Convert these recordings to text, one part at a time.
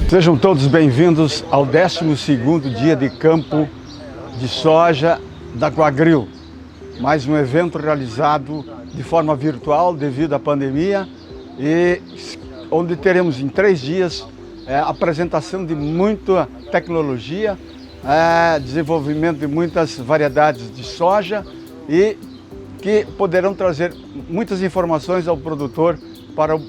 Sejam todos bem-vindos ao 12º dia de campo de soja da Coagril. Mais um evento realizado de forma virtual devido à pandemia e onde teremos em 3 dias a apresentação de muita tecnologia, desenvolvimento de muitas variedades de soja e que poderão trazer muitas informações ao produtor para o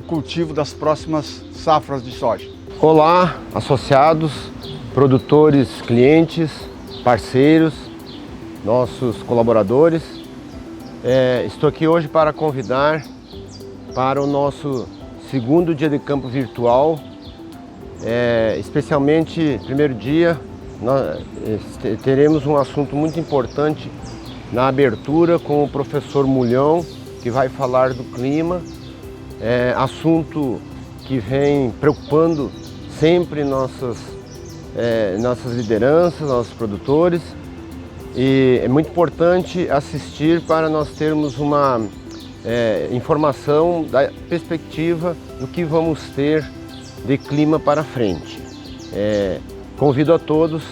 cultivo das próximas safras de soja. Olá, associados, produtores, clientes, parceiros, nossos colaboradores. Estou aqui hoje para convidar para o nosso 2º dia de campo virtual. Especialmente, primeiro dia, nós teremos um assunto muito importante na abertura com o professor Mulhão, que vai falar do clima, assunto que vem preocupando sempre nossas lideranças, nossos produtores, e é muito importante assistir para nós termos uma informação da perspectiva do que vamos ter de clima para frente. Convido a todos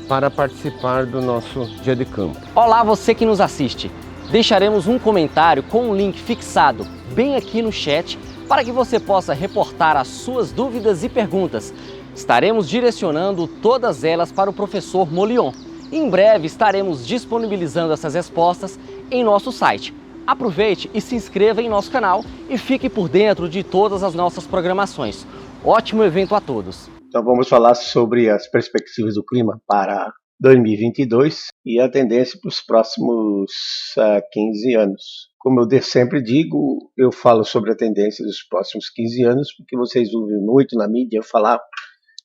para participar do nosso dia de campo. Olá, você que nos assiste. Deixaremos um comentário com um link fixado bem aqui no chat para que você possa reportar as suas dúvidas e perguntas. Estaremos direcionando todas elas para o professor Molion. Em breve estaremos disponibilizando essas respostas em nosso site. Aproveite e se inscreva em nosso canal e fique por dentro de todas as nossas programações. Ótimo evento a todos! Então vamos falar sobre as perspectivas do clima para 2022 e a tendência para os próximos 15 anos. Como eu sempre digo, eu falo sobre a tendência dos próximos 15 anos porque vocês ouvem muito na mídia falar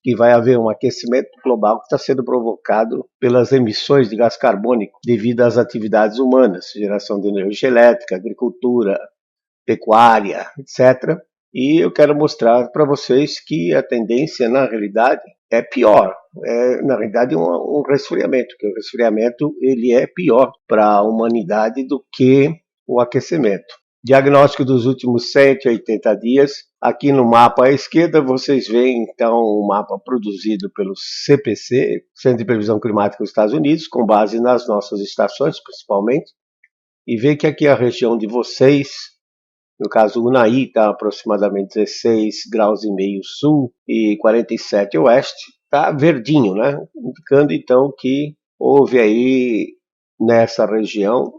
que vai haver um aquecimento global que está sendo provocado pelas emissões de gás carbônico devido às atividades humanas, geração de energia elétrica, agricultura, pecuária, etc. E eu quero mostrar para vocês que a tendência, na realidade, é pior. Na realidade, um resfriamento, que o resfriamento ele é pior para a humanidade do que o aquecimento. Diagnóstico dos últimos 180 dias. Aqui no mapa à esquerda, vocês veem, então, um mapa produzido pelo CPC, Centro de Previsão Climática dos Estados Unidos, com base nas nossas estações, principalmente. E vê que aqui a região de vocês, no caso, o Unai está aproximadamente 16 graus e meio sul e 47 oeste, está verdinho, né? Indicando então que houve aí nessa região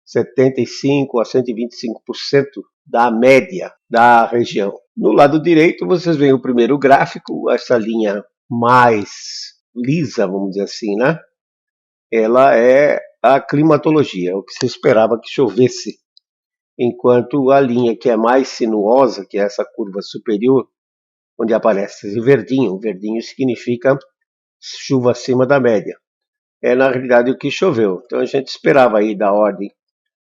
75 a 125% da média da região. No lado direito vocês veem o primeiro gráfico, essa linha mais lisa, vamos dizer assim, né? Ela é a climatologia, o que se esperava que chovesse. Enquanto a linha que é mais sinuosa, que é essa curva superior, onde aparece esse verdinho, verdinho significa chuva acima da média. É na realidade o que choveu. Então a gente esperava aí da ordem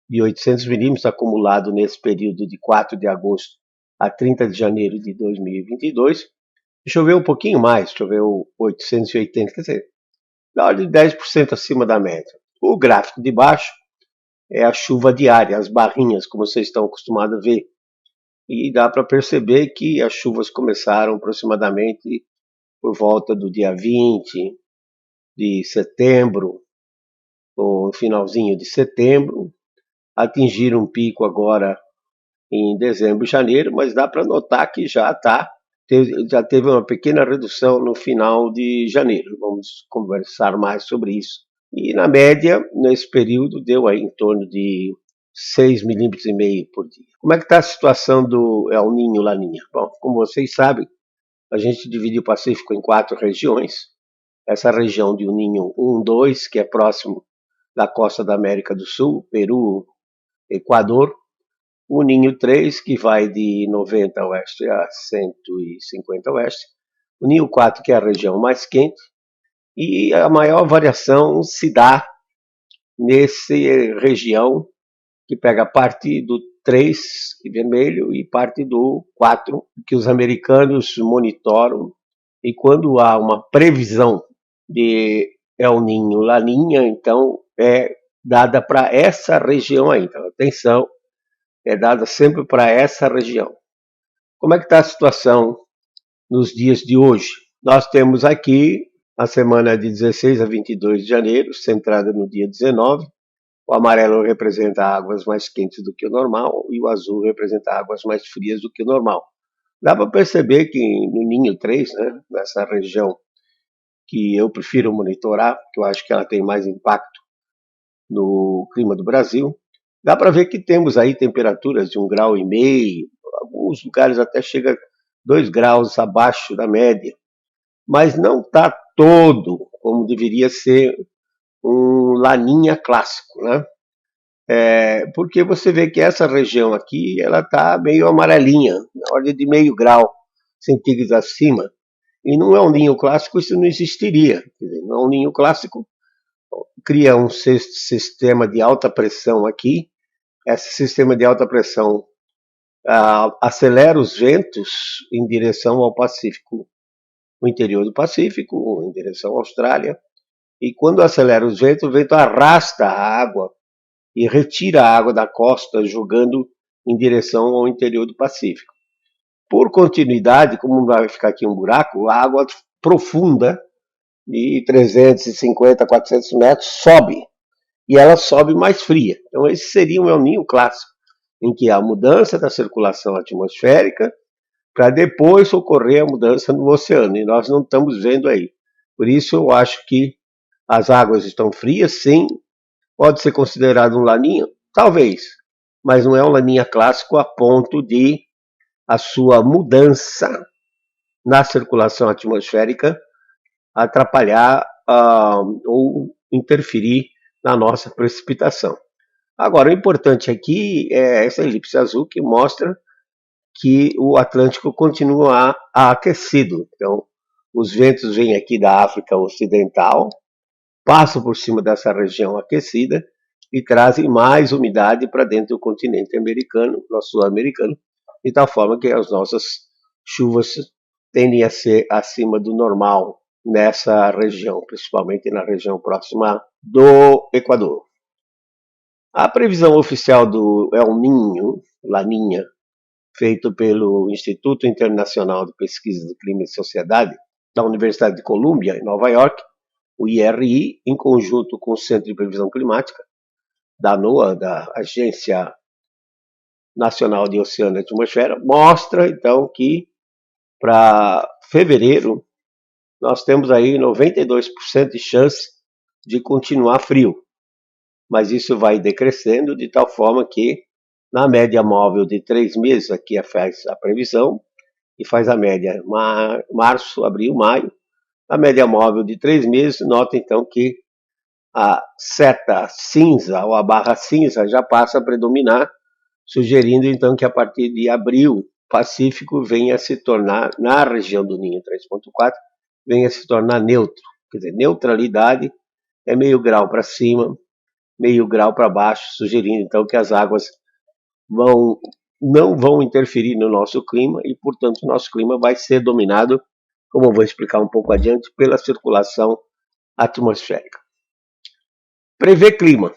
de 800 milímetros acumulado nesse período de 4 de agosto a 30 de janeiro de 2022. Choveu um pouquinho mais, choveu 880, quer dizer, da ordem de 10% acima da média. O gráfico de baixo é a chuva diária, as barrinhas, como vocês estão acostumados a ver. E dá para perceber que as chuvas começaram aproximadamente por volta do dia 20 de setembro, ou no finalzinho de setembro, atingiram um pico agora em dezembro e janeiro, mas dá para notar que já teve uma pequena redução no final de janeiro. Vamos conversar mais sobre isso. E na média, nesse período, deu aí em torno de 6,5 milímetros por dia. Como é que está a situação do El Niño e Laninha? Bom, como vocês sabem, a gente divide o Pacífico em 4 regiões. Essa região de El Niño 1, 2, que é próximo da costa da América do Sul, Peru, Equador. O Ninho 3, que vai de 90 oeste a 150 oeste. O Ninho 4, que é a região mais quente. E a maior variação se dá nessa região que pega parte do 3 vermelho e parte do 4, que os americanos monitoram. E quando há uma previsão de El Niño, Laninha, então é dada para essa região aí. Então, atenção, é dada sempre para essa região. Como é que está a situação nos dias de hoje. Nós temos aqui a semana de 16 a 22 de janeiro, centrada no dia 19. O amarelo representa águas mais quentes do que o normal e o azul representa águas mais frias do que o normal. Dá para perceber que no Ninho 3, né, nessa região que eu prefiro monitorar, que eu acho que ela tem mais impacto no clima do Brasil, dá para ver que temos aí temperaturas de 1,5 grau, alguns lugares até chega 2 graus abaixo da média, mas não está todo como deveria ser um laninha clássico, né? Porque você vê que essa região aqui, ela está meio amarelinha, na ordem de 0,5 grau centígrados acima, e não é um ninho clássico, isso não existiria. Quer dizer, não é um ninho clássico, cria um sistema de alta pressão aqui, esse sistema de alta pressão acelera os ventos em direção ao Pacífico, o interior do Pacífico, em direção à Austrália, e quando acelera os ventos, o vento arrasta a água e retira a água da costa, jogando em direção ao interior do Pacífico. Por continuidade, como vai ficar aqui um buraco, a água profunda, de 350 a 400 metros, sobe, e ela sobe mais fria. Então esse seria um El Niño clássico, em que há mudança da circulação atmosférica para depois ocorrer a mudança no oceano, e nós não estamos vendo aí. Por isso eu acho que as águas estão frias, sim. Pode ser considerado um laninha? Talvez, mas não é um laninha clássico a ponto de a sua mudança na circulação atmosférica atrapalhar ou interferir na nossa precipitação. Agora, o importante aqui é essa elipse azul que mostra que o Atlântico continua aquecido. Então, os ventos vêm aqui da África Ocidental, passam por cima dessa região aquecida e trazem mais umidade para dentro do continente americano, nosso sul-americano, de tal forma que as nossas chuvas tendem a ser acima do normal nessa região, principalmente na região próxima do Equador. A previsão oficial do El Niño, Laninha, feito pelo Instituto Internacional de Pesquisa do Clima e Sociedade, da Universidade de Colômbia, em Nova York, o IRI, em conjunto com o Centro de Previsão Climática, da NOAA, da Agência Nacional de Oceano e Atmosfera, mostra, então, que para fevereiro nós temos aí 92% de chance de continuar frio. Mas isso vai decrescendo de tal forma que, na média móvel de 3 meses, aqui faz a previsão, e faz a média março, abril, maio, a média móvel de 3 meses, nota então que a seta cinza ou a barra cinza já passa a predominar, sugerindo então que a partir de abril, o Pacífico venha a se tornar, na região do Ninho 3.4, venha a se tornar neutro. Quer dizer, neutralidade é 0,5 grau para cima, 0,5 grau para baixo, sugerindo então que as águas não vão interferir no nosso clima e, portanto, o nosso clima vai ser dominado, como eu vou explicar um pouco adiante, pela circulação atmosférica. Prever clima.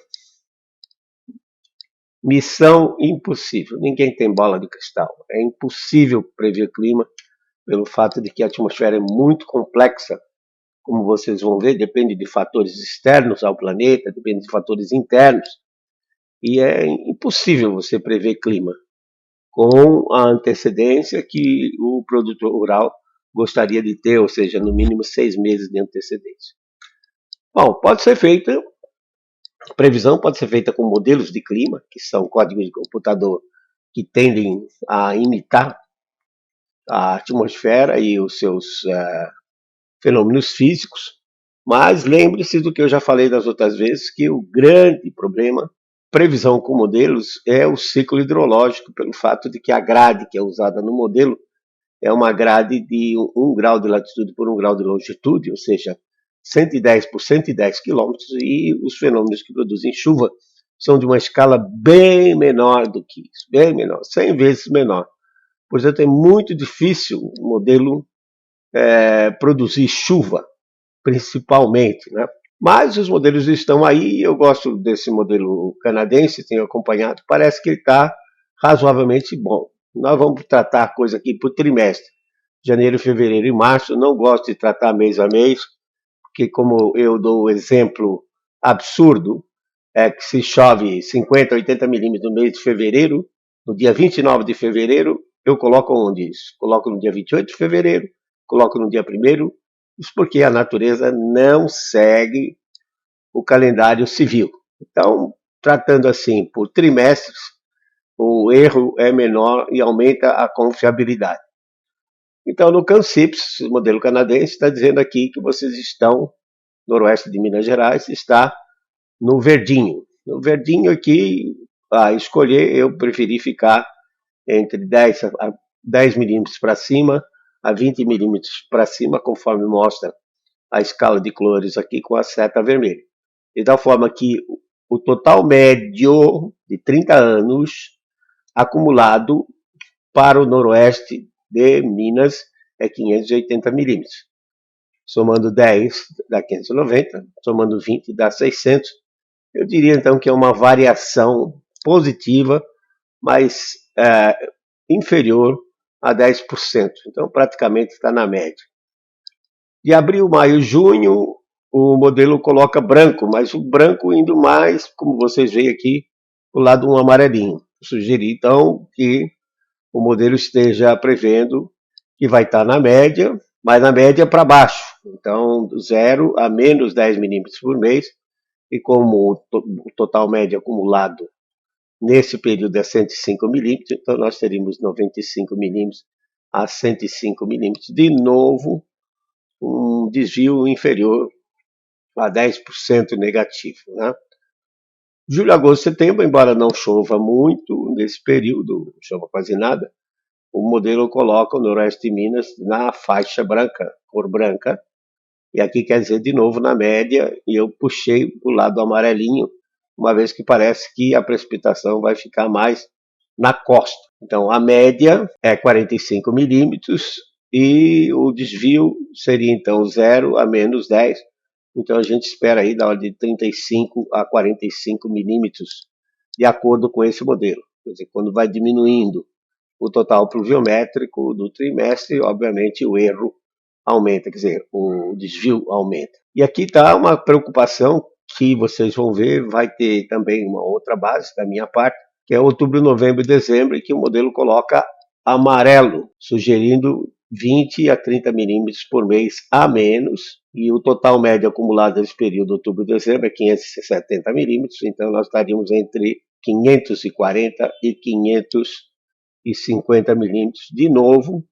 Missão impossível. Ninguém tem bola de cristal. É impossível prever clima pelo fato de que a atmosfera é muito complexa. Como vocês vão ver, depende de fatores externos ao planeta, depende de fatores internos. E é impossível você prever clima com a antecedência que o produtor rural gostaria de ter, ou seja, no mínimo 6 meses de antecedência. Bom, pode ser feita, a previsão pode ser feita com modelos de clima, que são códigos de computador que tendem a imitar a atmosfera e os seus fenômenos físicos, mas lembre-se do que eu já falei das outras vezes, que o grande problema, previsão com modelos, é o ciclo hidrológico, pelo fato de que a grade que é usada no modelo é uma grade de 1 grau de latitude por 1 grau de longitude, ou seja, 110 por 110 quilômetros, e os fenômenos que produzem chuva são de uma escala bem menor do que isso, bem menor, 100 vezes menor. Portanto, é muito difícil o modelo produzir chuva, principalmente, né? Mas os modelos estão aí, eu gosto desse modelo canadense, tenho acompanhado, parece que ele está razoavelmente bom. Nós vamos tratar a coisa aqui por trimestre. janeiro, fevereiro e março. Não gosto de tratar mês a mês, porque como eu dou o exemplo absurdo, é que se chove 50, 80 milímetros no mês de fevereiro, no dia 29 de fevereiro, eu coloco onde isso? Coloco no dia 28 de fevereiro, coloco no dia 1º, isso porque a natureza não segue o calendário civil. Então, tratando assim por trimestres, o erro é menor e aumenta a confiabilidade. Então, no CANCIPS, o modelo canadense, está dizendo aqui que vocês estão, noroeste de Minas Gerais, está no verdinho. No verdinho aqui, a escolher, eu preferi ficar entre 10 milímetros para cima a 20 milímetros para cima, conforme mostra a escala de cores aqui com a seta vermelha. De tal forma que o total médio de 30 anos acumulado para o noroeste de Minas é 580 milímetros. Somando 10 dá 590, somando 20 dá 600. Eu diria então que é uma variação positiva, mas inferior a 10%. Então praticamente está na média. De abril, maio, junho, o modelo coloca branco, mas o branco indo mais, como vocês veem aqui, do lado um amarelinho. Sugeri então que o modelo esteja prevendo que vai estar na média, mas na média para baixo. Então, 0 a menos 10 milímetros por mês, e como o total médio acumulado nesse período é 105 milímetros, então nós teríamos 95 milímetros a 105 milímetros. De novo, um desvio inferior a 10% negativo, né? Julho, agosto, setembro, embora não chova muito nesse período, não chova quase nada, o modelo coloca o noroeste de Minas na faixa branca, cor branca, e aqui quer dizer de novo na média, e eu puxei o lado amarelinho, uma vez que parece que a precipitação vai ficar mais na costa. Então a média é 45 milímetros e o desvio seria então 0 a menos 10. Então a gente espera aí da ordem de 35 a 45 milímetros, de acordo com esse modelo. Quer dizer, quando vai diminuindo o total pluviométrico do trimestre, obviamente o erro aumenta, quer dizer, o desvio aumenta. E aqui está uma preocupação que vocês vão ver, vai ter também uma outra base da minha parte, que é outubro, novembro e dezembro, e que o modelo coloca amarelo, sugerindo 20 a 30 milímetros por mês a menos, e o total médio acumulado nesse período, outubro e dezembro, é 570 milímetros, então nós estaríamos entre 540 e 550 milímetros, de novo,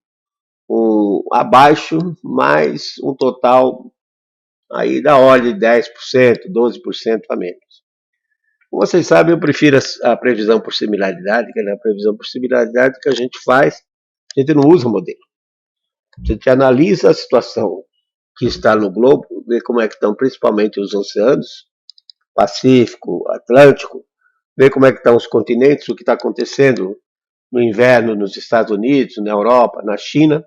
abaixo, mais um total aí da ordem de 10%, 12% a menos. Como vocês sabem, eu prefiro a previsão por similaridade, que é a previsão por similaridade que a gente faz, a gente não usa o modelo. A gente analisa a situação que está no globo, vê como é que estão principalmente os oceanos, Pacífico, Atlântico, vê como é que estão os continentes, o que está acontecendo no inverno nos Estados Unidos, na Europa, na China,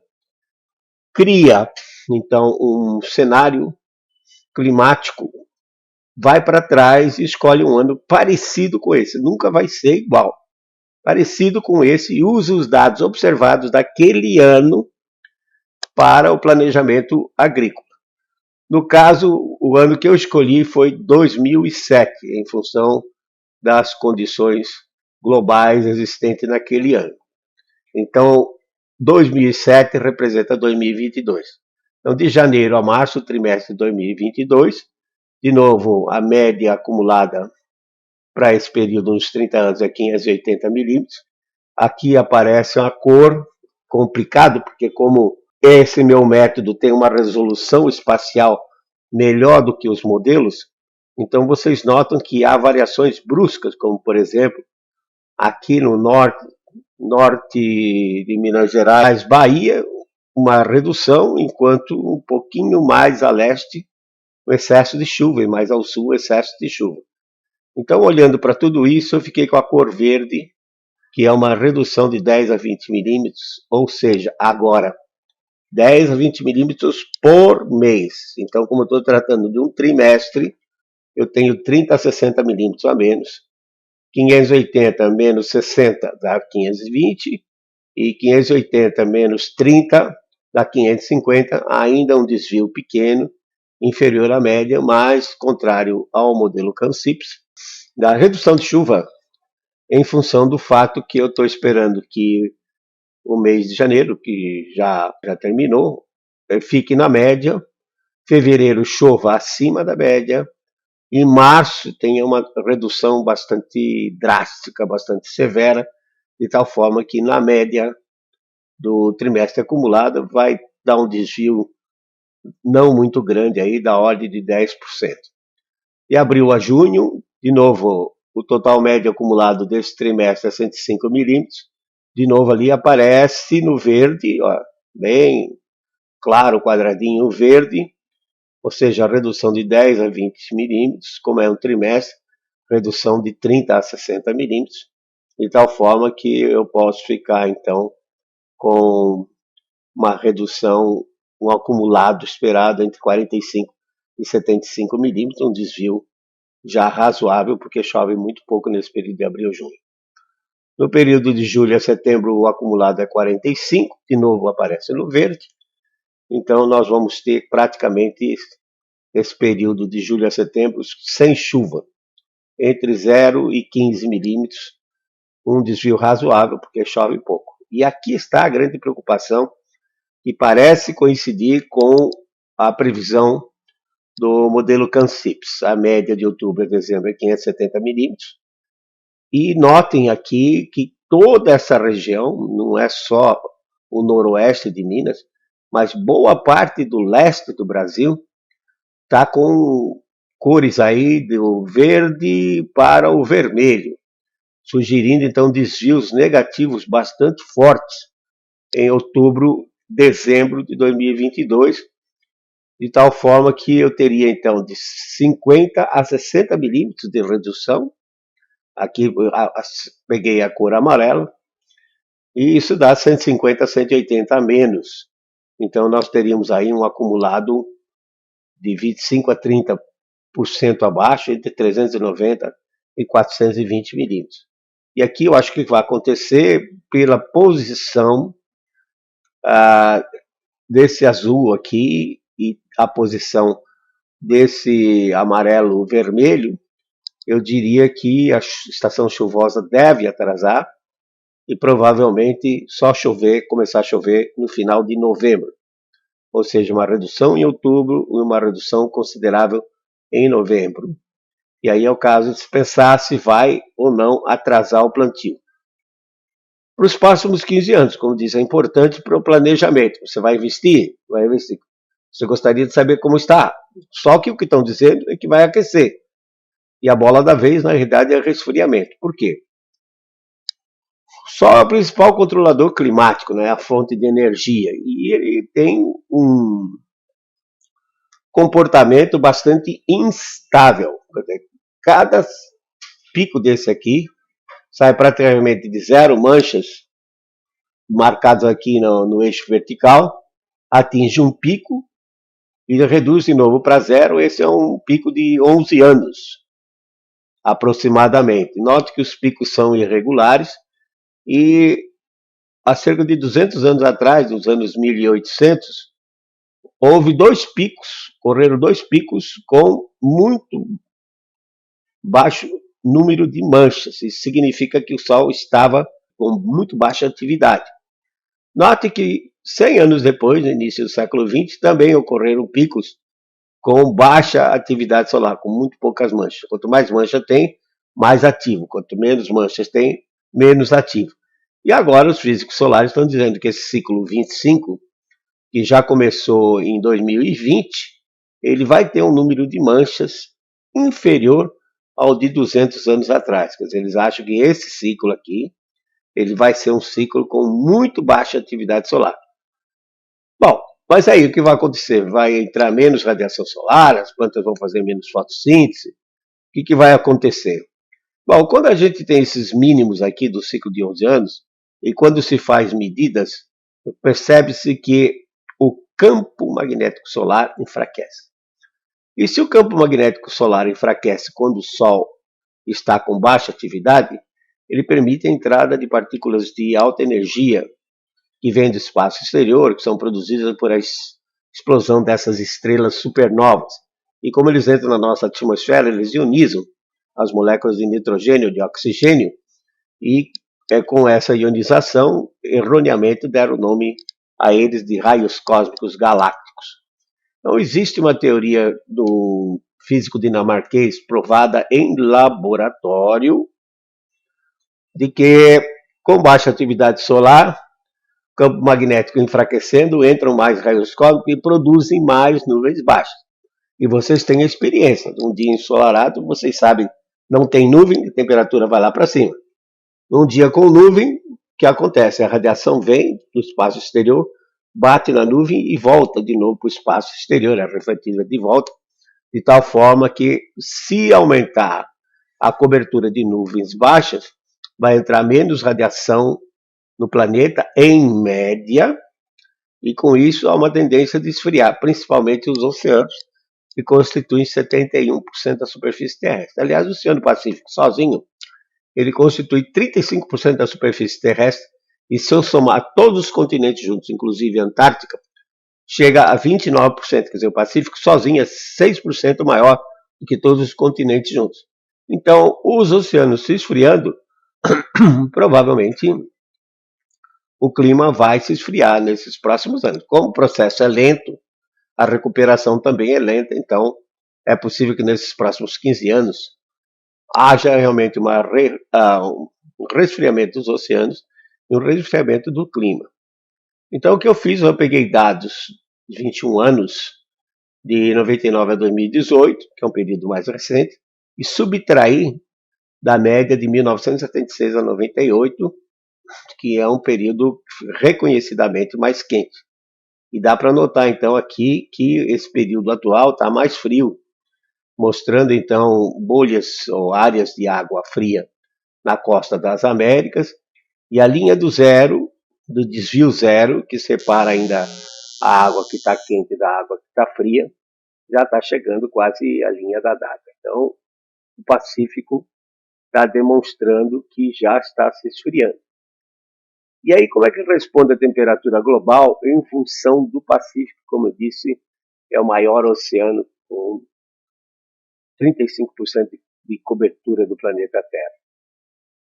cria então um cenário climático, vai para trás e escolhe um ano parecido com esse, nunca vai ser igual, parecido com esse, e usa os dados observados daquele ano para o planejamento agrícola. No caso, o ano que eu escolhi foi 2007, em função das condições globais existentes naquele ano. Então, 2007 representa 2022. Então, de janeiro a março, trimestre de 2022, de novo, a média acumulada para esse período, uns 30 anos, é 580 milímetros. Aqui aparece uma cor complicada, porque como esse meu método tem uma resolução espacial melhor do que os modelos, então vocês notam que há variações bruscas, como por exemplo, aqui no norte de Minas Gerais, Bahia, uma redução, enquanto um pouquinho mais a leste, o excesso de chuva, e mais ao sul, o excesso de chuva. Então, olhando para tudo isso, eu fiquei com a cor verde, que é uma redução de 10 a 20 milímetros, ou seja, agora, 10 a 20 milímetros por mês. Então, como eu estou tratando de um trimestre, eu tenho 30 a 60 milímetros a menos. 580 menos 60 dá 520, e 580 menos 30 da 550, ainda um desvio pequeno, inferior à média, mas contrário ao modelo CAN-CIPS, da redução de chuva, em função do fato que eu estou esperando que o mês de janeiro, que já terminou, fique na média, fevereiro chova acima da média, e março tenha uma redução bastante drástica, bastante severa, de tal forma que na média do trimestre acumulado vai dar um desvio não muito grande, aí, da ordem de 10%. De abril a junho, de novo, o total médio acumulado desse trimestre é 105 milímetros. De novo ali aparece no verde, ó, bem claro, quadradinho verde, ou seja, a redução de 10 a 20 milímetros, como é um trimestre, redução de 30 a 60 milímetros, de tal forma que eu posso ficar, então, com uma redução, um acumulado esperado entre 45 e 75 milímetros, um desvio já razoável, porque chove muito pouco nesse período de abril e junho. No período de julho a setembro, o acumulado é 45, de novo aparece no verde, então nós vamos ter praticamente esse período de julho a setembro sem chuva, entre 0 e 15 milímetros, um desvio razoável, porque chove pouco. E aqui está a grande preocupação, que parece coincidir com a previsão do modelo CAN-CIPS. A média de outubro a dezembro é 570 milímetros. E notem aqui que toda essa região, não é só o noroeste de Minas, mas boa parte do leste do Brasil está com cores aí do verde para o vermelho, sugerindo então desvios negativos bastante fortes em outubro, dezembro de 2022, de tal forma que eu teria então de 50 a 60 milímetros de redução. Aqui peguei a cor amarela, e isso dá 150 a 180 a menos. Então nós teríamos aí um acumulado de 25 a 30% abaixo, entre 390 e 420 milímetros. E aqui eu acho que vai acontecer pela posição desse azul aqui e a posição desse amarelo-vermelho. Eu diria que a estação chuvosa deve atrasar e provavelmente só começar a chover no final de novembro. Ou seja, uma redução em outubro e uma redução considerável em novembro. E aí é o caso de se pensar se vai ou não atrasar o plantio. Para os próximos 15 anos, como diz, é importante para o planejamento. Você vai investir? Vai investir. Você gostaria de saber como está? Só que o que estão dizendo é que vai aquecer. E a bola da vez, na realidade, é resfriamento. Por quê? Só o principal controlador climático, né, a fonte de energia. E ele tem um comportamento bastante instável. Cada pico desse aqui sai praticamente de 0 manchas, marcados aqui no eixo vertical, atinge um pico e reduz de novo para 0. Esse é um pico de 11 anos, aproximadamente. Note que os picos são irregulares e há cerca de 200 anos atrás, nos anos 1800, ocorreram 2 picos com muito baixo número de manchas. Isso significa que o Sol estava com muito baixa atividade. Note que 100 anos depois, no início do século XX, também ocorreram picos com baixa atividade solar, com muito poucas manchas. Quanto mais mancha tem, mais ativo. Quanto menos manchas tem, menos ativo. E agora os físicos solares estão dizendo que esse ciclo 25, que já começou em 2020, ele vai ter um número de manchas inferior ao de 200 anos atrás. Quer dizer, eles acham que esse ciclo aqui, ele vai ser um ciclo com muito baixa atividade solar. Bom, mas aí o que vai acontecer? Vai entrar menos radiação solar, as plantas vão fazer menos fotossíntese. O que vai acontecer? Bom, quando a gente tem esses mínimos aqui do ciclo de 11 anos, e quando se faz medidas, percebe-se que o campo magnético solar enfraquece. E se o campo magnético solar enfraquece quando o Sol está com baixa atividade, ele permite a entrada de partículas de alta energia que vêm do espaço exterior, que são produzidas por a explosão dessas estrelas supernovas. E como eles entram na nossa atmosfera, eles ionizam as moléculas de nitrogênio, de oxigênio, e com essa ionização, erroneamente deram o nome a eles de raios cósmicos galácticos. Então, existe uma teoria do físico dinamarquês provada em laboratório de que, com baixa atividade solar, campo magnético enfraquecendo, entram mais raios cósmicos e produzem mais nuvens baixas. E vocês têm a experiência. Um dia ensolarado, vocês sabem, não tem nuvem, a temperatura vai lá para cima. Num dia com nuvem, o que acontece? A radiação vem do espaço exterior, bate na nuvem e volta de novo para o espaço exterior, é refletida de volta, de tal forma que, se aumentar a cobertura de nuvens baixas, vai entrar menos radiação no planeta, em média, e com isso há uma tendência de esfriar, principalmente os oceanos, que constituem 71% da superfície terrestre. Aliás, o Oceano Pacífico sozinho, ele constitui 35% da superfície terrestre, e se eu somar todos os continentes juntos, inclusive a Antártica, chega a 29%, quer dizer, o Pacífico sozinho é 6% maior do que todos os continentes juntos. Então, os oceanos se esfriando, provavelmente o clima vai se esfriar nesses próximos anos. Como o processo é lento, a recuperação também é lenta, então é possível que nesses próximos 15 anos haja realmente um resfriamento dos oceanos e um resfriamento do clima. Então o que eu fiz, eu peguei dados de 21 anos, de 99 a 2018, que é um período mais recente, e subtraí da média de 1976 a 98, que é um período reconhecidamente mais quente. E dá para notar, então, aqui que esse período atual está mais frio, mostrando, então, bolhas ou áreas de água fria na costa das Américas, e a linha do zero, do desvio zero, que separa ainda a água que está quente da água que está fria, já está chegando quase à linha da data. Então, o Pacífico está demonstrando que já está se esfriando. E aí, como é que responde a temperatura global em função do Pacífico? Como eu disse, é o maior oceano com 35% de cobertura do planeta Terra.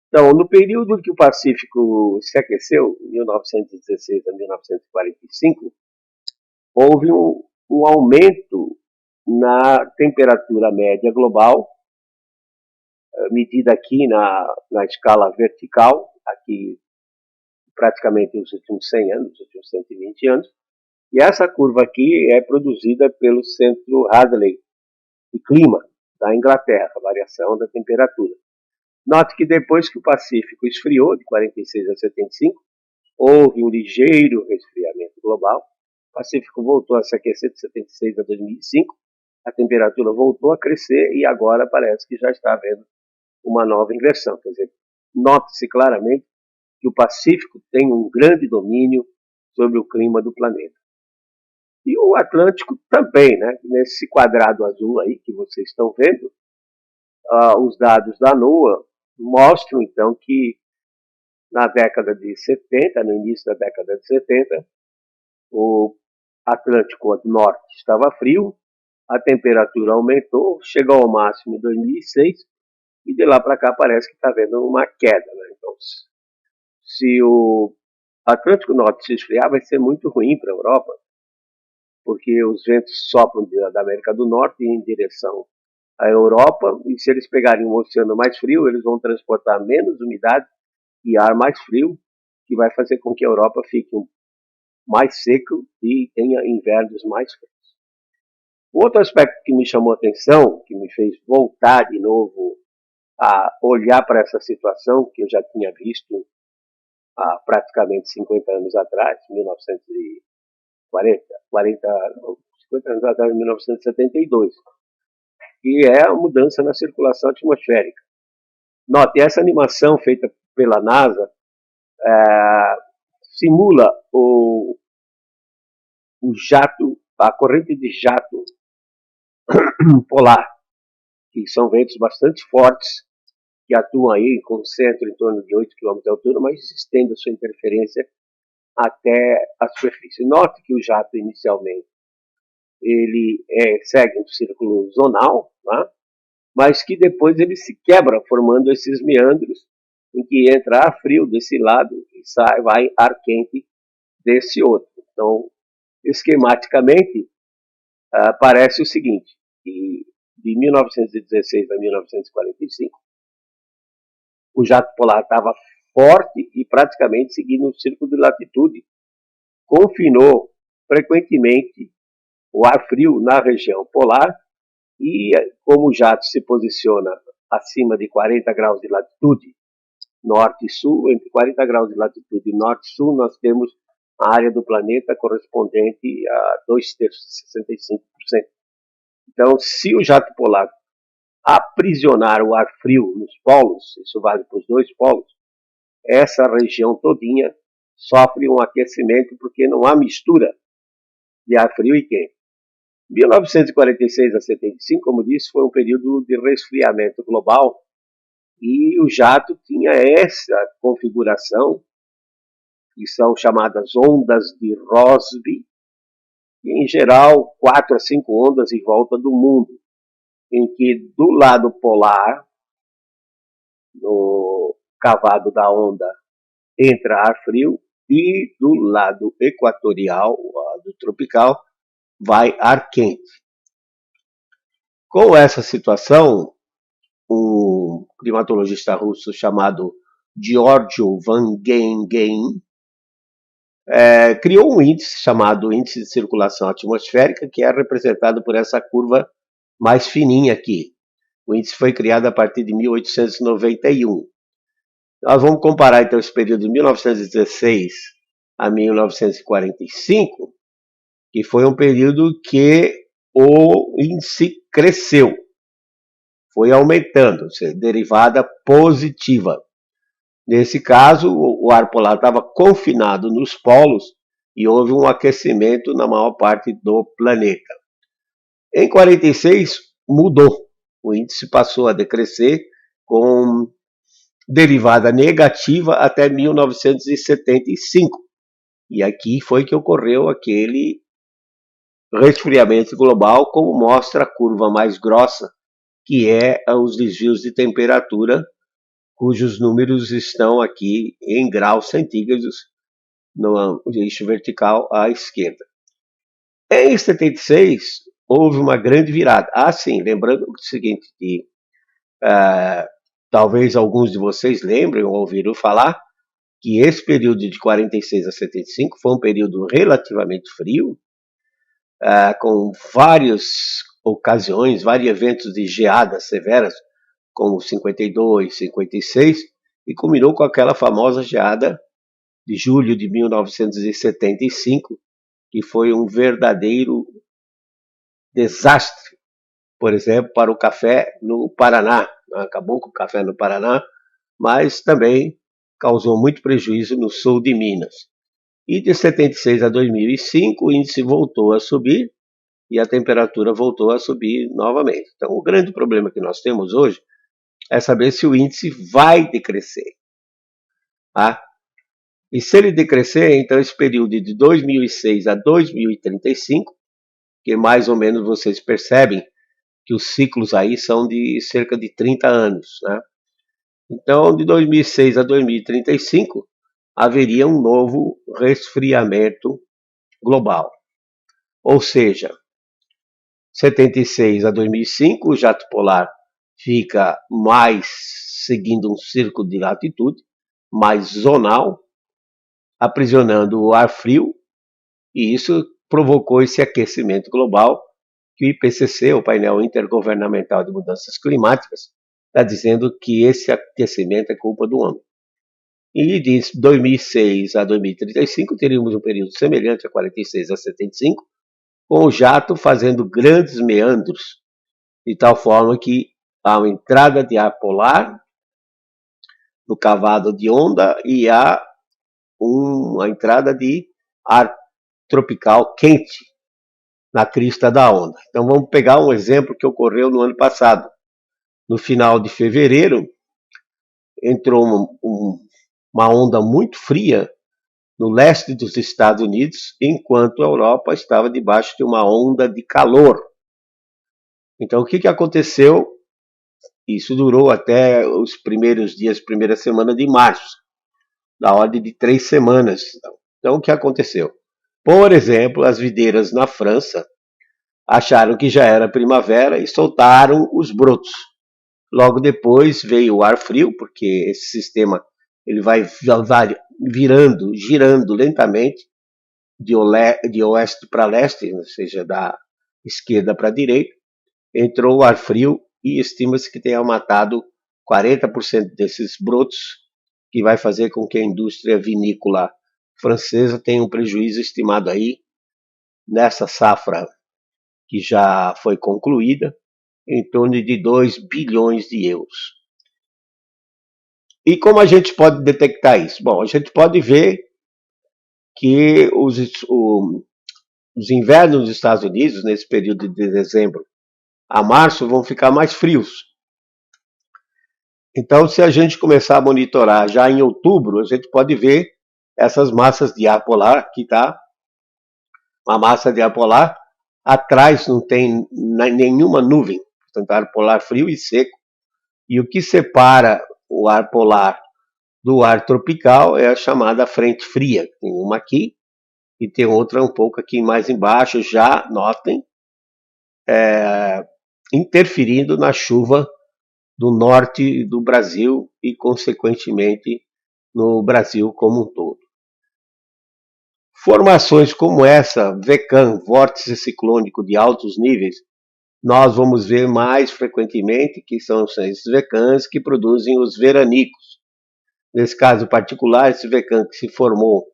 Então, no período que o Pacífico se aqueceu, 1916 a 1945, houve um aumento na temperatura média global, medida aqui na escala vertical, aqui praticamente nos últimos 100 anos, nos últimos 120 anos, e essa curva aqui é produzida pelo Centro Hadley de Clima da Inglaterra, a variação da temperatura. Note que depois que o Pacífico esfriou, de 46 a 75, houve um ligeiro resfriamento global, o Pacífico voltou a se aquecer de 76 a 2005, a temperatura voltou a crescer e agora parece que já está havendo uma nova inversão. Quer dizer, note-se claramente que o Pacífico tem um grande domínio sobre o clima do planeta. E o Atlântico também, né? Nesse quadrado azul aí que vocês estão vendo, os dados da NOAA mostram, então, que na década de 70, no início da década de 70, o Atlântico Norte estava frio, a temperatura aumentou, chegou ao máximo em 2006, e de lá para cá parece que está havendo uma queda, né? Então, se o Atlântico Norte se esfriar, vai ser muito ruim para a Europa, porque os ventos sopram da América do Norte em direção à Europa, e se eles pegarem um oceano mais frio, eles vão transportar menos umidade e ar mais frio, que vai fazer com que a Europa fique mais seco e tenha invernos mais frios. Outro aspecto que me chamou a atenção, que me fez voltar de novo a olhar para essa situação, que eu já tinha visto há praticamente 50 anos atrás, 50 anos atrás, 1972, que é a mudança na circulação atmosférica. Note, essa animação feita pela NASA simula a corrente de jato polar, que são ventos bastante fortes, que atuam aí, concentram em torno de 8 km de altura, mas estendem a sua interferência até a superfície. Note que o jato inicialmente ele segue um círculo zonal, né? Mas que depois ele se quebra, formando esses meandros em que entra ar frio desse lado e vai ar quente desse outro. Então, esquematicamente, parece o seguinte, que de 1916 a 1945, o jato polar estava forte e praticamente seguindo um círculo de latitude, confinou frequentemente o ar frio na região polar e, como o jato se posiciona acima de 40 graus de latitude, norte e sul, entre 40 graus de latitude norte e sul, nós temos a área do planeta correspondente a 2/3, 65%. Então, se o jato polar aprisionar o ar frio nos polos, isso vale para os dois polos, essa região todinha sofre um aquecimento porque não há mistura de ar frio e quente. 1946 a 75, como disse, foi um período de resfriamento global e o jato tinha essa configuração, que são chamadas ondas de Rossby, e, em geral, 4 a 5 ondas em volta do mundo, em que do lado polar, no cavado da onda, entra ar frio, e do lado equatorial, do tropical, vai ar quente. Com essa situação, um climatologista russo chamado Giorgio Vangengen criou um índice chamado índice de circulação atmosférica, que é representado por essa curva mais fininha aqui. O índice foi criado a partir de 1891. Nós vamos comparar então esse período de 1916 a 1945, que foi um período que o índice cresceu, foi aumentando, derivada positiva. Nesse caso, o ar polar estava confinado nos polos e houve um aquecimento na maior parte do planeta. Em 46, mudou. O índice passou a decrescer com derivada negativa até 1975. E aqui foi que ocorreu aquele resfriamento global, como mostra a curva mais grossa, que é os desvios de temperatura, cujos números estão aqui em graus centígrados no eixo vertical à esquerda. Em 76, houve uma grande virada. Sim, lembrando o seguinte, que talvez alguns de vocês lembrem ou ouviram falar que esse período de 46 a 75 foi um período relativamente frio, com várias ocasiões, vários eventos de geadas severas, como 52, 56, e culminou com aquela famosa geada de julho de 1975, que foi um verdadeiro desastre, por exemplo, para o café no Paraná. Acabou com o café no Paraná, mas também causou muito prejuízo no sul de Minas. E de 76 a 2005, o índice voltou a subir e a temperatura voltou a subir novamente. Então, o grande problema que nós temos hoje é saber se o índice vai decrescer. E se ele decrescer, então esse período de 2006 a 2035, que mais ou menos vocês percebem que os ciclos aí são de cerca de 30 anos. Então, de 2006 a 2035, haveria um novo resfriamento global. Ou seja, 76 a 2005, o jato polar fica mais seguindo um círculo de latitude, mais zonal, aprisionando o ar frio, e isso provocou esse aquecimento global que o IPCC, o Painel Intergovernamental de Mudanças Climáticas, está dizendo que esse aquecimento é culpa do homem. E de 2006 a 2035 teríamos um período semelhante a 46 a 75, com o jato fazendo grandes meandros, de tal forma que há uma entrada de ar polar no cavado de onda e há uma entrada de ar tropical quente na crista da onda. Então vamos pegar um exemplo que ocorreu no ano passado. No final de fevereiro, entrou uma onda muito fria no leste dos Estados Unidos, enquanto a Europa estava debaixo de uma onda de calor. Então, o que aconteceu? Isso durou até os primeiros dias, primeira semana de março, na ordem de 3 semanas. Então, o que aconteceu? Por exemplo, as videiras na França acharam que já era primavera e soltaram os brotos. Logo depois veio o ar frio, porque esse sistema ele vai girando lentamente de oeste para leste, ou seja, da esquerda para a direita. Entrou o ar frio e estima-se que tenha matado 40% desses brotos, que vai fazer com que a indústria vinícola francesa tenha um prejuízo estimado aí, nessa safra que já foi concluída, em torno de 2 bilhões de euros. E como a gente pode detectar isso? Bom, a gente pode ver que os invernos dos Estados Unidos, nesse período de dezembro a março, vão ficar mais frios. Então, se a gente começar a monitorar já em outubro, a gente pode ver essas massas de ar polar, aqui está uma massa de ar polar, atrás não tem nenhuma nuvem, portanto, ar polar frio e seco, e o que separa o ar polar do ar tropical é a chamada frente fria. Tem uma aqui e tem outra um pouco aqui mais embaixo, já notem, interferindo na chuva do norte do Brasil e, consequentemente, no Brasil como um todo. Formações como essa, VECAM, vórtice ciclônico de altos níveis, nós vamos ver mais frequentemente, que são esses VECAMs que produzem os veranicos. Nesse caso particular, esse VECAM que se formou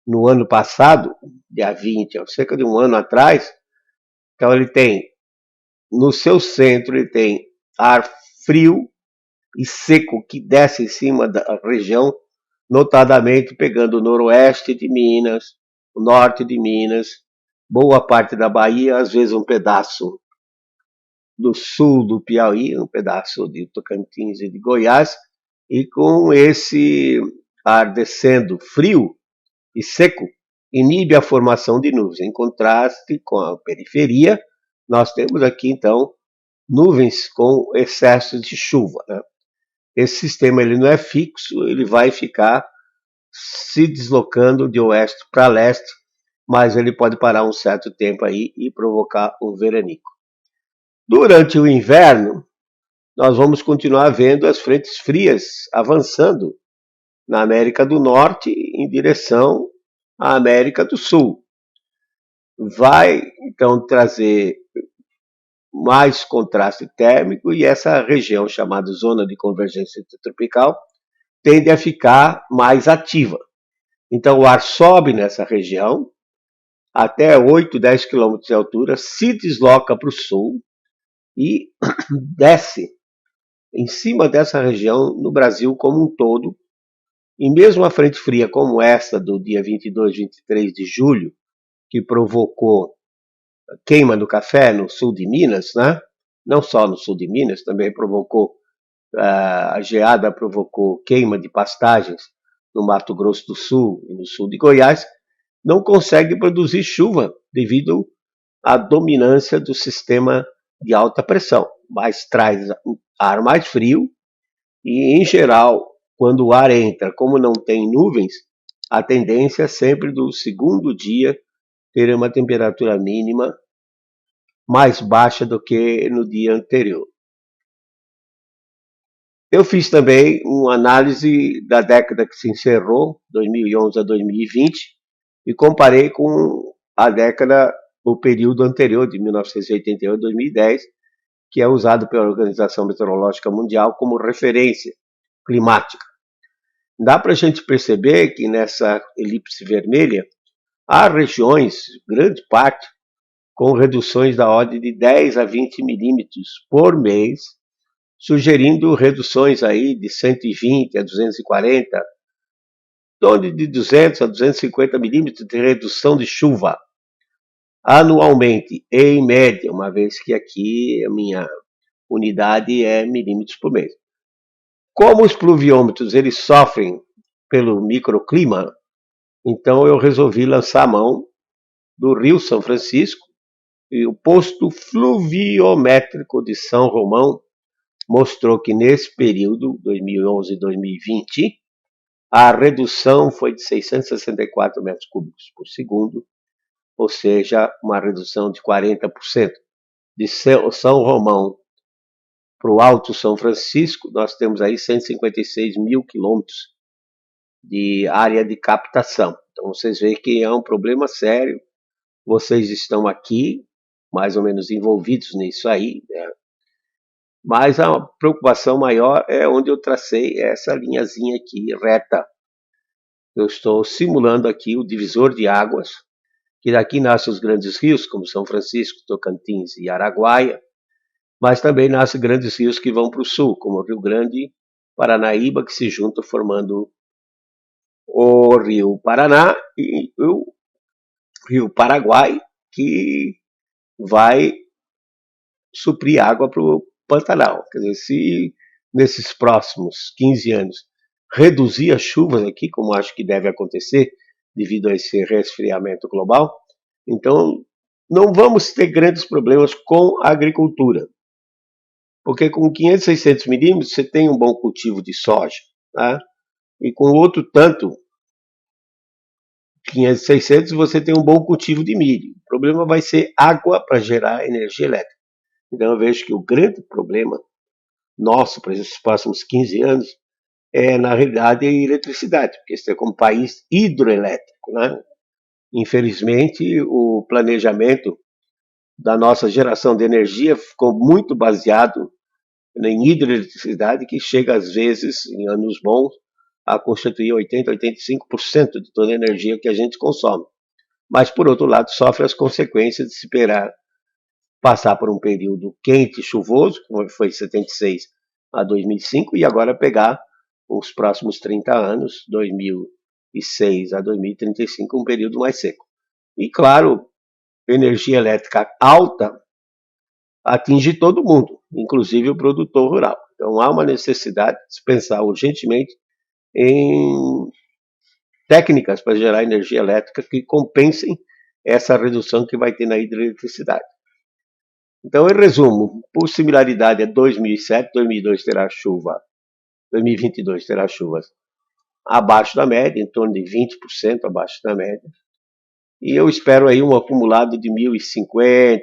no ano passado, dia 20, cerca de um ano atrás, então ele tem, no seu centro, ele tem ar frio e seco que desce em cima da região, notadamente pegando o noroeste de Minas, o norte de Minas, boa parte da Bahia, às vezes um pedaço do sul do Piauí, um pedaço de Tocantins e de Goiás, e com esse ar descendo frio e seco, inibe a formação de nuvens. Em contraste com a periferia, nós temos aqui, então, nuvens com excesso de chuva, né? Esse sistema ele não é fixo, ele vai ficar se deslocando de oeste para leste, mas ele pode parar um certo tempo aí e provocar um veranico. Durante o inverno, nós vamos continuar vendo as frentes frias avançando na América do Norte em direção à América do Sul. Vai, então, trazer mais contraste térmico e essa região chamada zona de convergência intertropical tende a ficar mais ativa. Então o ar sobe nessa região até 8, 10 km de altura, se desloca para o sul e desce em cima dessa região no Brasil como um todo. E mesmo a frente fria como essa do dia 22, 23 de julho, que provocou queima do café no sul de Minas, né? Não só no sul de Minas, também provocou, a geada provocou queima de pastagens no Mato Grosso do Sul e no sul de Goiás, não consegue produzir chuva devido à dominância do sistema de alta pressão, mas traz ar mais frio e, em geral, quando o ar entra, como não tem nuvens, a tendência é sempre do segundo dia ter uma temperatura mínima mais baixa do que no dia anterior. Eu fiz também uma análise da década que se encerrou, 2011 a 2020, e comparei com a década, o período anterior, de 1988 a 2010, que é usado pela Organização Meteorológica Mundial como referência climática. Dá para a gente perceber que nessa elipse vermelha há regiões, grande parte, com reduções da ordem de 10 a 20 milímetros por mês, sugerindo reduções aí de 120 a 240, de 200 a 250 milímetros de redução de chuva anualmente, em média, uma vez que aqui a minha unidade é milímetros por mês. Como os pluviômetros eles sofrem pelo microclima, Então eu resolvi lançar a mão do Rio São Francisco, e o posto fluviométrico de São Romão mostrou que nesse período, 2011 e 2020, a redução foi de 664 metros cúbicos por segundo, ou seja, uma redução de 40%. De São Romão para o Alto São Francisco, nós temos aí 156 mil quilômetros de área de captação. Então vocês veem que é um problema sério. Vocês estão aqui, mais ou menos envolvidos nisso aí, né? Mas a preocupação maior é onde eu tracei essa linhazinha aqui, reta. Eu estou simulando aqui o divisor de águas, que daqui nascem os grandes rios, como São Francisco, Tocantins e Araguaia, mas também nascem grandes rios que vão para o sul, como o Rio Grande, Paranaíba, que se juntam formando o Rio Paraná e o Rio Paraguai, que vai suprir água para o Pantanal. Quer dizer, se nesses próximos 15 anos reduzir as chuvas aqui, como acho que deve acontecer devido a esse resfriamento global, então não vamos ter grandes problemas com a agricultura. Porque com 500, 600 milímetros você tem um bom cultivo de soja, tá? E com outro tanto, 500, 600, você tem um bom cultivo de milho. O problema vai ser água para gerar energia elétrica. Então eu vejo que o grande problema nosso para esses próximos 15 anos é, na realidade, a eletricidade, porque você é como país hidroelétrico, né? Infelizmente, o planejamento da nossa geração de energia ficou muito baseado em hidroeletricidade, que chega às vezes, em anos bons, a constituir 80%, 85% de toda a energia que a gente consome. Mas, por outro lado, sofre as consequências de se esperar passar por um período quente e chuvoso, como foi de 76 a 2005, e agora pegar os próximos 30 anos, 2006 a 2035, um período mais seco. E, claro, energia elétrica alta atinge todo mundo, inclusive o produtor rural. Então há uma necessidade de se pensar urgentemente em técnicas para gerar energia elétrica que compensem essa redução que vai ter na hidroeletricidade. Então, em resumo, por similaridade a 2007, 2002 terá chuva, 2022 terá chuvas abaixo da média, em torno de 20% abaixo da média. E eu espero aí um acumulado de 1.050,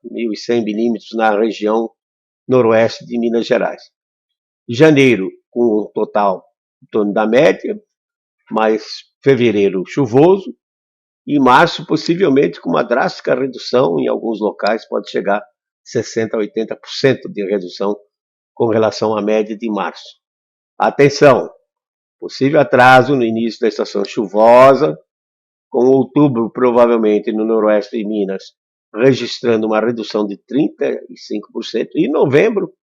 1.100 milímetros na região noroeste de Minas Gerais. Janeiro, com um total em torno da média, mas fevereiro chuvoso, e março possivelmente com uma drástica redução, em alguns locais pode chegar a 60% a 80% de redução com relação à média de março. Atenção, possível atraso no início da estação chuvosa, com outubro provavelmente no noroeste de Minas registrando uma redução de 35%, e novembro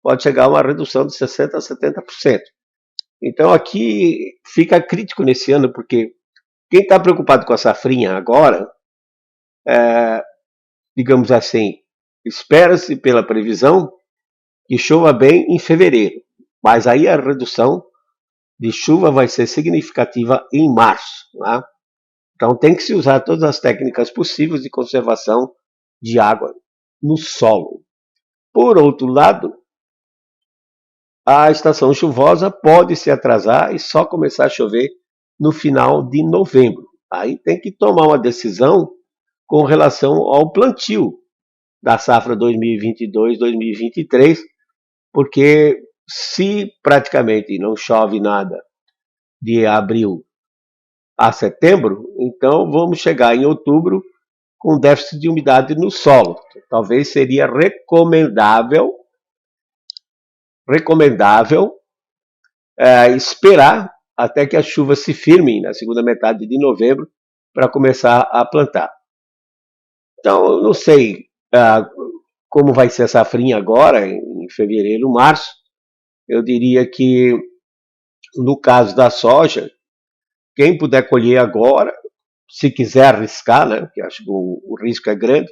pode chegar a uma redução de 60% a 70%. Então aqui fica crítico nesse ano, porque quem está preocupado com a safrinha agora, digamos assim, espera-se pela previsão que chova bem em fevereiro, mas aí a redução de chuva vai ser significativa em março, né? Então tem que se usar todas as técnicas possíveis de conservação de água no solo. Por outro lado, a estação chuvosa pode se atrasar e só começar a chover no final de novembro. Aí tem que tomar uma decisão com relação ao plantio da safra 2022-2023, porque se praticamente não chove nada de abril a setembro, então vamos chegar em outubro com déficit de umidade no solo. Talvez seria recomendável esperar até que as chuvas se firmem na segunda metade de novembro para começar a plantar. Então, eu não sei como vai ser a safrinha agora, em fevereiro, março. Eu diria que, no caso da soja, quem puder colher agora, se quiser arriscar, né, porque acho que o risco é grande,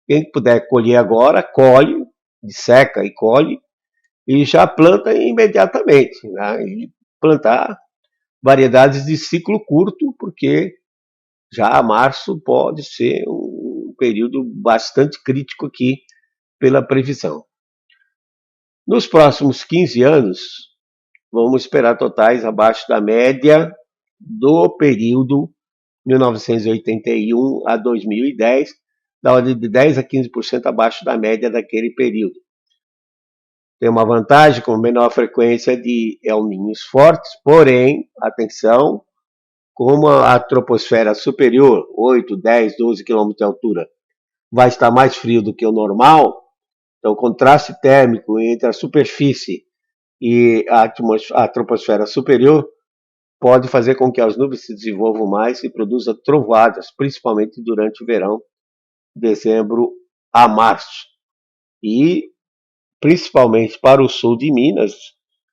quem puder colher agora, colhe, seca e colhe, e já planta imediatamente, né, e plantar variedades de ciclo curto, porque Já março pode ser um período bastante crítico aqui pela previsão. Nos próximos 15 anos, vamos esperar totais abaixo da média do período 1981 a 2010, da ordem de 10 a 15% abaixo da média daquele período. Tem uma vantagem com menor frequência de El Niños fortes, porém, atenção, como a troposfera superior, 8, 10, 12 km de altura, vai estar mais frio do que o normal, então o contraste térmico entre a superfície e a troposfera superior pode fazer com que as nuvens se desenvolvam mais e produzam trovoadas, principalmente durante o verão, dezembro a março. E, principalmente para o sul de Minas,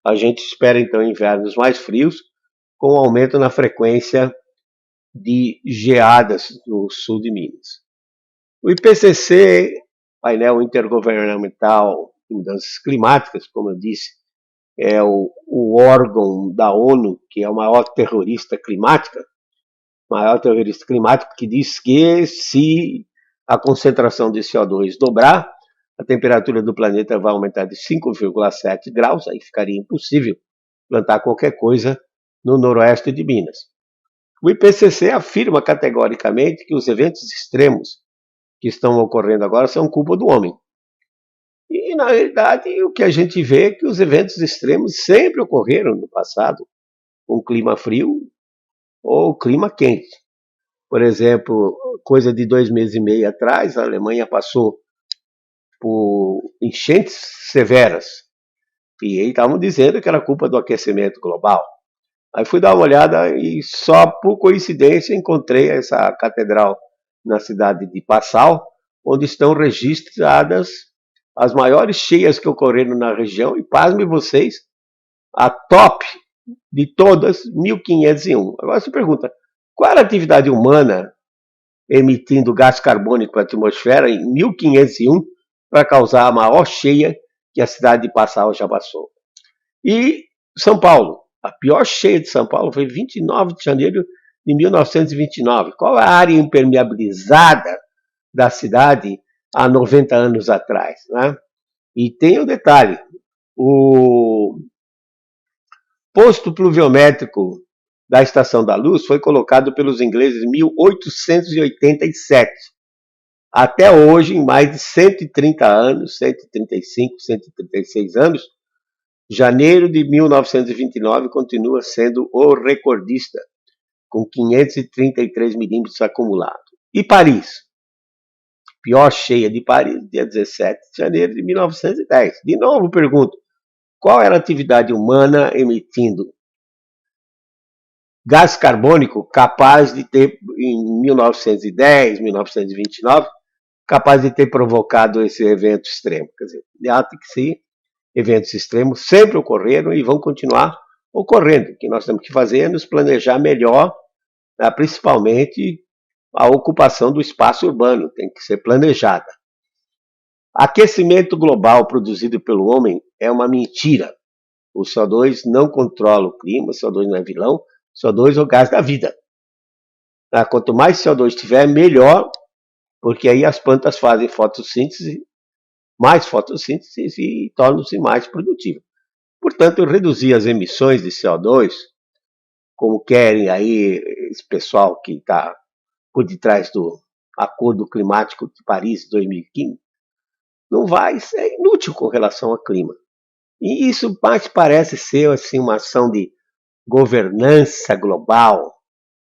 a gente espera então invernos mais frios, com um aumento na frequência de geadas no sul de Minas. O IPCC, painel intergovernamental de mudanças climáticas, como eu disse, é o órgão da ONU, que é o maior terrorista climático, que diz que se a concentração de CO2 dobrar, a temperatura do planeta vai aumentar de 5,7 graus, aí ficaria impossível plantar qualquer coisa no noroeste de Minas. O IPCC afirma categoricamente que os eventos extremos que estão ocorrendo agora são culpa do homem. E, na realidade, o que a gente vê é que os eventos extremos sempre ocorreram no passado, com clima frio ou clima quente. Por exemplo, coisa de 2 meses e meio atrás, a Alemanha passou por enchentes severas. E aí estavam dizendo que era culpa do aquecimento global. Aí fui dar uma olhada e só por coincidência encontrei essa catedral na cidade de Passau, onde estão registradas as maiores cheias que ocorreram na região, e pasmem vocês, a top de todas, 1501. Agora você pergunta, qual era a atividade humana emitindo gás carbônico para a atmosfera em 1501 para causar a maior cheia que a cidade de Passau já passou? E São Paulo, a pior cheia de São Paulo foi 29 de janeiro de 1929. Qual a área impermeabilizada da cidade há 90 anos atrás, né? E tem o detalhe, o posto pluviométrico da Estação da Luz foi colocado pelos ingleses em 1887. Até hoje, em mais de 130 anos, 135, 136 anos, janeiro de 1929 continua sendo o recordista, com 533 milímetros acumulados. E Paris? Pior cheia de Paris, dia 17 de janeiro de 1910. De novo pergunto, qual era a atividade humana emitindo gás carbônico capaz de ter, em 1910, 1929, capaz de ter provocado esse evento extremo? Quer dizer, tem que ser eventos extremos sempre ocorreram e vão continuar ocorrendo. O que nós temos que fazer é nos planejar melhor, né, principalmente a ocupação do espaço urbano, tem que ser planejada. Aquecimento global produzido pelo homem é uma mentira. O CO2 não controla o clima, o CO2 não é vilão, o CO2 é o gás da vida. Quanto mais CO2 tiver, melhor, porque aí as plantas fazem mais fotossíntese e tornam-se mais produtivas. Portanto, reduzir as emissões de CO2, como querem aí esse pessoal que está por detrás do Acordo Climático de Paris 2015, não vai ser inútil com relação ao clima. E isso mais parece ser assim, uma ação de governança global,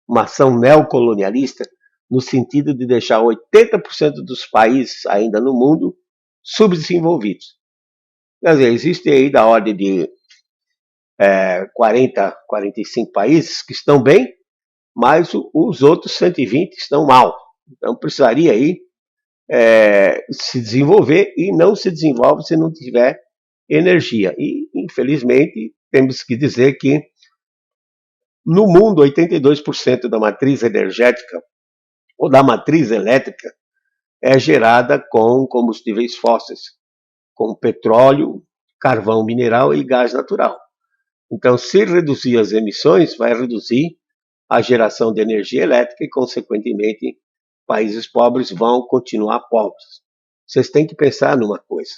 uma ação neocolonialista, no sentido de deixar 80% dos países ainda no mundo subdesenvolvidos. Quer dizer, existe aí da ordem de 40, 45 países que estão bem, mas os outros 120 estão mal. Então precisaria aí se desenvolver, e não se desenvolve se não tiver energia. E, infelizmente, temos que dizer que no mundo 82% da matriz energética ou da matriz elétrica é gerada com combustíveis fósseis, com petróleo, carvão mineral e gás natural. Então, se reduzir as emissões, vai reduzir a geração de energia elétrica e, consequentemente, países pobres vão continuar pobres. Vocês têm que pensar numa coisa.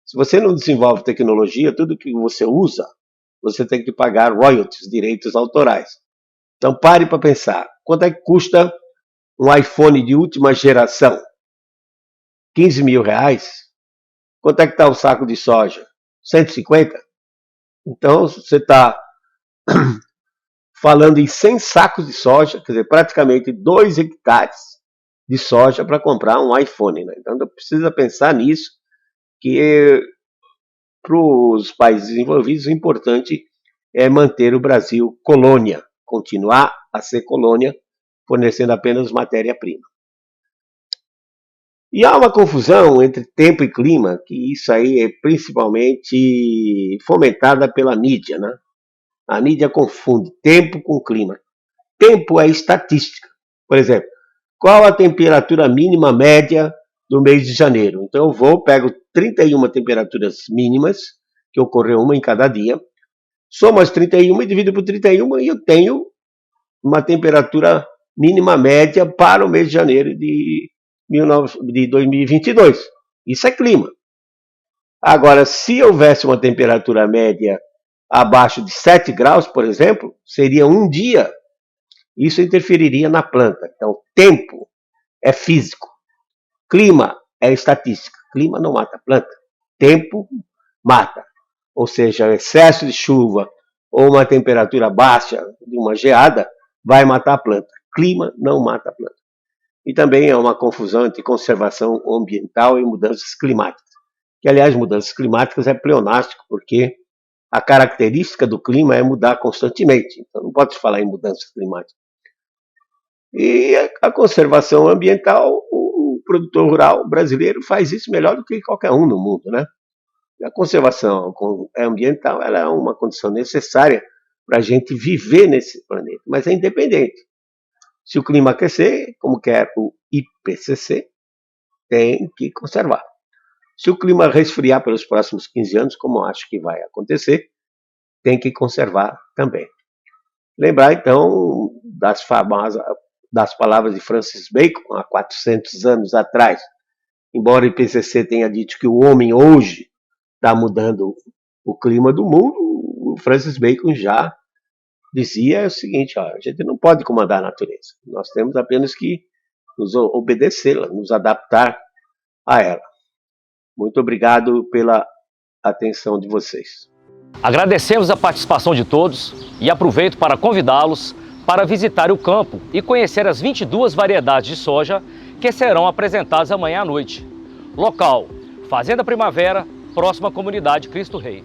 Se você não desenvolve tecnologia, tudo que você usa, você tem que pagar royalties, direitos autorais. Então pare para pensar. Quanto é que custa um iPhone de última geração? 15 mil reais? Quanto é que está o saco de soja? 150? Então você está falando em 100 sacos de soja, quer dizer, praticamente 2 hectares de soja para comprar um iPhone. Né? Então precisa pensar nisso, que para os países desenvolvidos o importante é manter o Brasil colônia, continuar a ser colônia, fornecendo apenas matéria-prima. E há uma confusão entre tempo e clima, que isso aí é principalmente fomentada pela mídia, né? A mídia confunde tempo com clima. Tempo é estatística. Por exemplo, qual a temperatura mínima média do mês de janeiro? Então eu pego 31 temperaturas mínimas, que ocorreu uma em cada dia, somo as 31 e divido por 31 e eu tenho uma temperatura mínima média para o mês de janeiro de 2022. Isso é clima. Agora, se houvesse uma temperatura média abaixo de 7 graus, por exemplo, seria um dia. Isso interferiria na planta. Então, tempo é físico. Clima é estatística. Clima não mata a planta. Tempo mata. Ou seja, o excesso de chuva ou uma temperatura baixa de uma geada vai matar a planta. Clima não mata a planta. E também é uma confusão entre conservação ambiental e mudanças climáticas. Que, aliás, mudanças climáticas é pleonástico, porque a característica do clima é mudar constantemente. Então, não pode falar em mudanças climáticas. E a conservação ambiental, o produtor rural brasileiro faz isso melhor do que qualquer um no mundo, né? A conservação ambiental ela é uma condição necessária para a gente viver nesse planeta, mas é independente. Se o clima aquecer, como quer o IPCC, tem que conservar. Se o clima resfriar pelos próximos 15 anos, como eu acho que vai acontecer, tem que conservar também. Lembrar, então, das palavras de Francis Bacon, há 400 anos atrás. Embora o IPCC tenha dito que o homem hoje está mudando o clima do mundo, o Francis Bacon já dizia o seguinte, a gente não pode comandar a natureza, nós temos apenas que nos obedecê-la, nos adaptar a ela. Muito obrigado pela atenção de vocês. Agradecemos a participação de todos e aproveito para convidá-los para visitar o campo e conhecer as 22 variedades de soja que serão apresentadas amanhã à noite. Local: Fazenda Primavera, próxima à comunidade Cristo Rei.